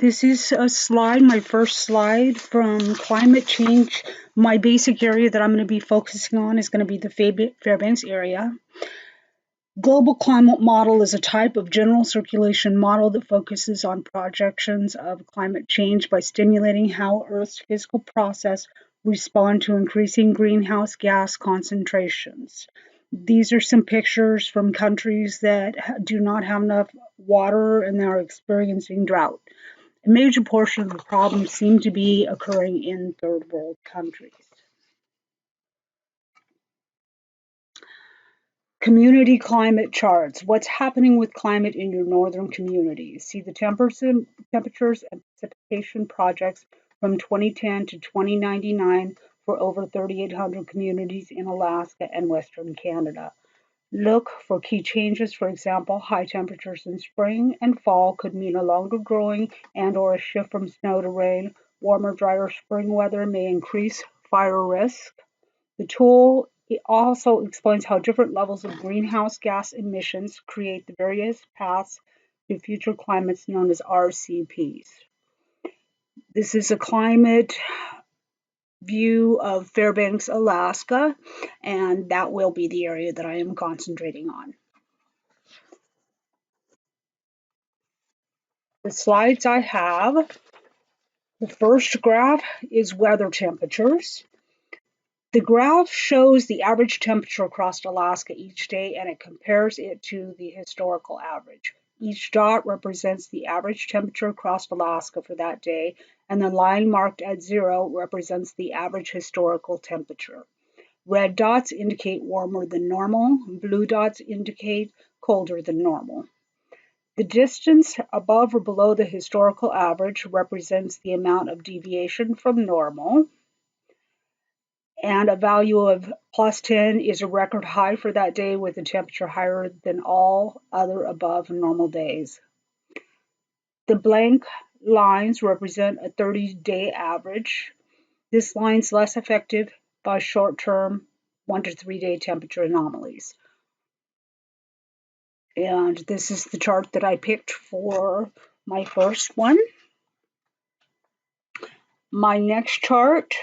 This is a slide, my first slide from climate change. My basic area that I'm going to be focusing on is going to be the Fairbanks area. Global climate model is a type of general circulation model that focuses on projections of climate change by stimulating how Earth's physical process respond to increasing greenhouse gas concentrations. These are some pictures from countries that do not have enough water and are experiencing drought. A major portion of the problem seems to be occurring in third world countries. Community climate charts. What's happening with climate in your northern communities? See the temperatures and precipitation projects from 2010 to 2099 for over 3,800 communities in Alaska and Western Canada. Look for key changes. For example, high temperatures in spring and fall could mean a longer growing and/or a shift from snow to rain. Warmer, drier spring weather may increase fire risk. The tool also explains how different levels of greenhouse gas emissions create the various paths to future climates known as RCPs. This is a climate view of Fairbanks, Alaska, and that will be the area that I am concentrating on. The slides I have, the first graph is weather temperatures. The graph shows the average temperature across Alaska each day, and it compares it to the historical average. Each dot represents the average temperature across Alaska for that day, and the line marked at 0 represents the average historical temperature. Red dots indicate warmer than normal, blue dots indicate colder than normal. The distance above or below the historical average represents the amount of deviation from normal, and a value of plus 10 is a record high for that day with a temperature higher than all other above normal days. The blank lines represent a 30-day average. This line is less effective by short-term 1 to 3 day temperature anomalies. And this is the chart that I picked for my first one. My next chart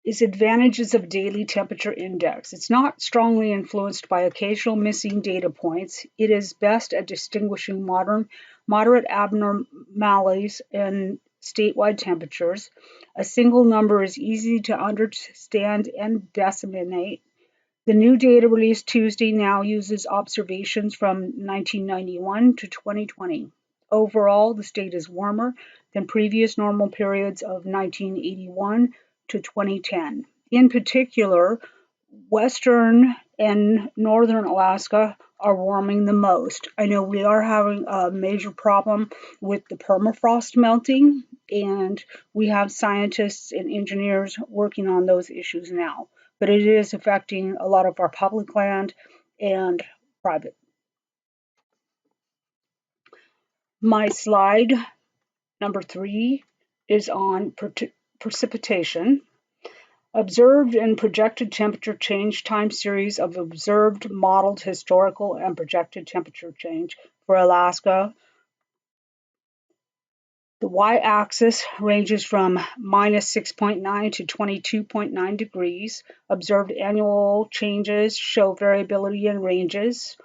is advantages of daily temperature index. It's not strongly influenced by occasional missing data points. It is best at distinguishing moderate abnormalities in statewide temperatures. A single number is easy to understand and disseminate. The new data released Tuesday now uses observations from 1991 to 2020. Overall, the state is warmer than previous normal periods of 1981 to 2010. In particular, western and northern Alaska are warming the most. I know we are having a major problem with the permafrost melting, and we have scientists and engineers working on those issues now. But it is affecting a lot of our public land and private. My slide number 3 is on precipitation. Observed and projected temperature change time series of observed, modeled, historical, and projected temperature change for Alaska. The y-axis ranges from minus 6.9 to 22.9 degrees. Observed annual changes show variability in ranges.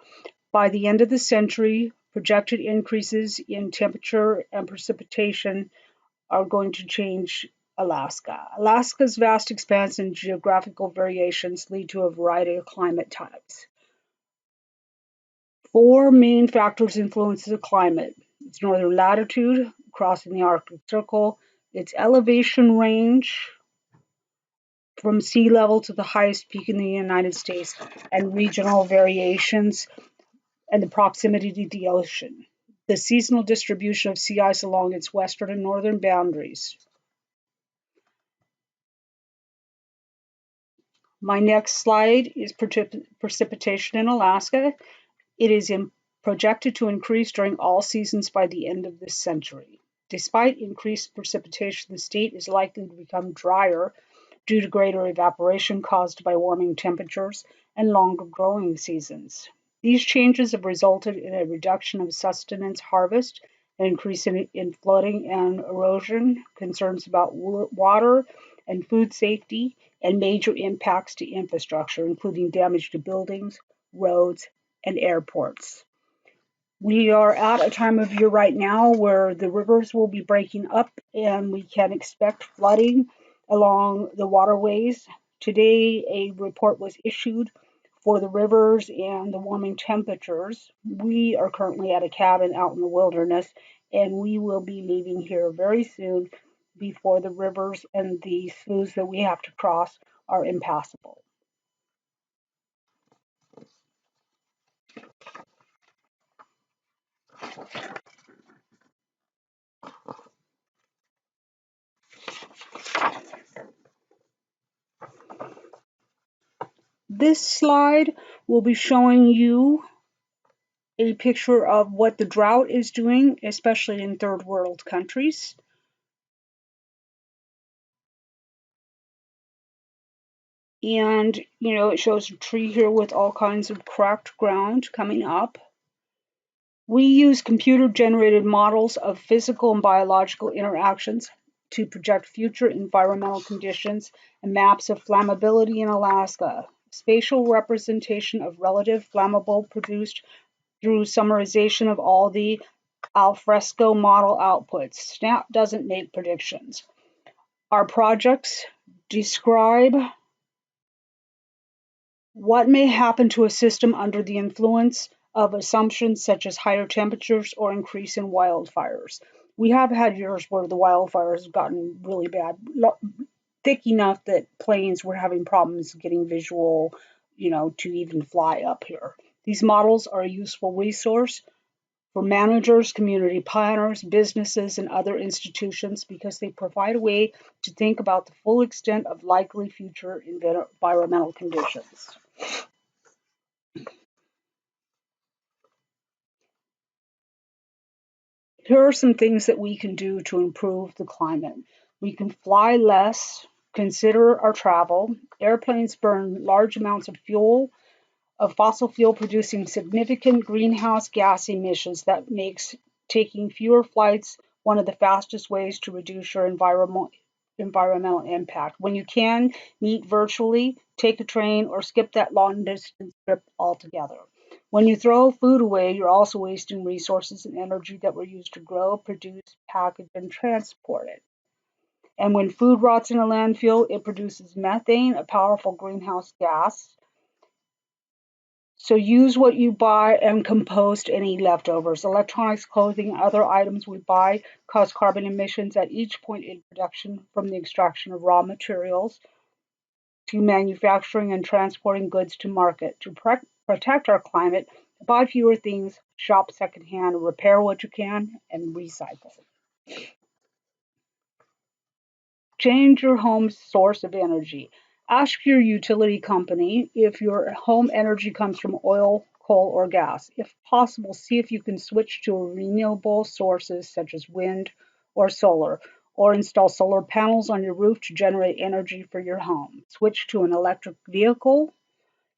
By the end of the century, projected increases in temperature and precipitation are going to change Alaska. Alaska's vast expanse and geographical variations lead to a variety of climate types. 4 main factors influence the climate. Its northern latitude, crossing the Arctic Circle, its elevation range from sea level to the highest peak in the United States, and regional variations and the proximity to the ocean. The seasonal distribution of sea ice along its western and northern boundaries. My next slide is precipitation in Alaska. It is projected to increase during all seasons by the end of this century. Despite increased precipitation, the state is likely to become drier due to greater evaporation caused by warming temperatures and longer growing seasons. These changes have resulted in a reduction of sustenance harvest an increase in flooding and erosion, concerns about water and food safety, and major impacts to infrastructure, including damage to buildings, roads, and airports. We are at a time of year right now where the rivers will be breaking up and we can expect flooding along the waterways. Today, a report was issued for the rivers and the warming temperatures. We are currently at a cabin out in the wilderness and we will be leaving here very soon before the rivers and the sloughs that we have to cross are impassable. This slide will be showing you a picture of what the drought is doing, especially in third world countries. And, it shows a tree here with all kinds of cracked ground coming up. We use computer generated models of physical and biological interactions to project future environmental conditions and maps of flammability in Alaska. Spatial representation of relative flammable produced through summarization of all the alfresco model outputs. SNAP doesn't make predictions. Our projects describe what may happen to a system under the influence of assumptions such as higher temperatures or increase in wildfires. We have had years where the wildfires have gotten really bad, thick enough that planes were having problems getting visual, to even fly up here. These models are a useful resource for managers, community planners, businesses, and other institutions because they provide a way to think about the full extent of likely future environmental conditions. Here are some things that we can do to improve the climate. We can fly less, consider our travel. Airplanes burn large amounts of fossil fuel, producing significant greenhouse gas emissions that makes taking fewer flights one of the fastest ways to reduce your environmental impact. When you can meet virtually, take a train or skip that long distance trip altogether. When you throw food away, you're also wasting resources and energy that were used to grow, produce, package, and transport it. And when food rots in a landfill, it produces methane, a powerful greenhouse gas. So use what you buy and compost any leftovers. Electronics, clothing, other items we buy cause carbon emissions at each point in production, from the extraction of raw materials to manufacturing and transporting goods to market. To protect our climate, buy fewer things, shop secondhand, repair what you can, and recycle. Change your home's source of energy. Ask your utility company if your home energy comes from oil, coal, or gas. If possible, see if you can switch to renewable sources such as wind or solar, or install solar panels on your roof to generate energy for your home. Switch to an electric vehicle.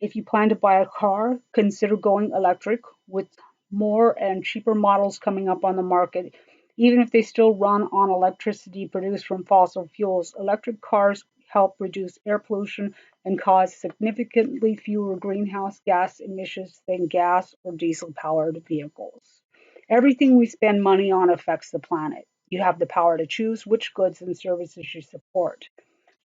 If you plan to buy a car, consider going electric, with more and cheaper models coming up on the market. Even if they still run on electricity produced from fossil fuels, electric cars help reduce air pollution and cause significantly fewer greenhouse gas emissions than gas or diesel powered vehicles. Everything we spend money on affects the planet. You have the power to choose which goods and services you support.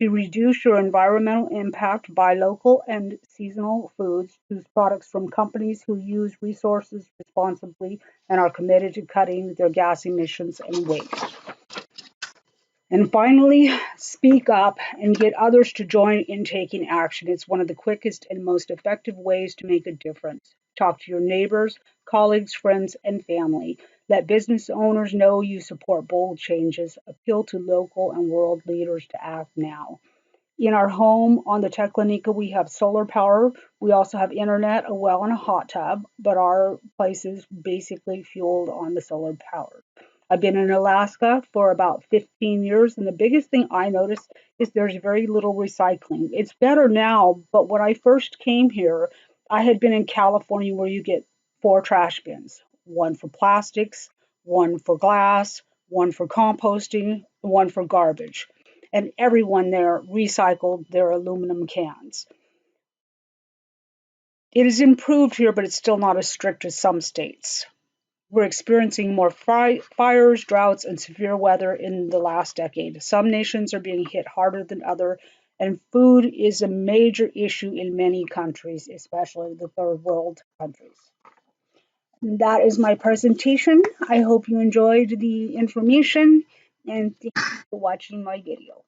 To reduce your environmental impact, buy local and seasonal foods. Choose products from companies who use resources responsibly and are committed to cutting their gas emissions and waste. And finally, speak up and get others to join in taking action. It's one of the quickest and most effective ways to make a difference. Talk to your neighbors, colleagues, friends, and family. Let business owners know you support bold changes. Appeal to local and world leaders to act now. In our home on the Teclanica, we have solar power. We also have internet, a well, and a hot tub, but our place is basically fueled on the solar power. I've been in Alaska for about 15 years, and the biggest thing I noticed is there's very little recycling. It's better now, but when I first came here, I had been in California where you get four trash bins, one for plastics, one for glass, one for composting, one for garbage. And everyone there recycled their aluminum cans. It is improved here, but it's still not as strict as some states. We're experiencing more fires, droughts, and severe weather in the last decade. Some nations are being hit harder than others, and food is a major issue in many countries, especially the third world countries. And that is my presentation. I hope you enjoyed the information, and thank you for watching my video.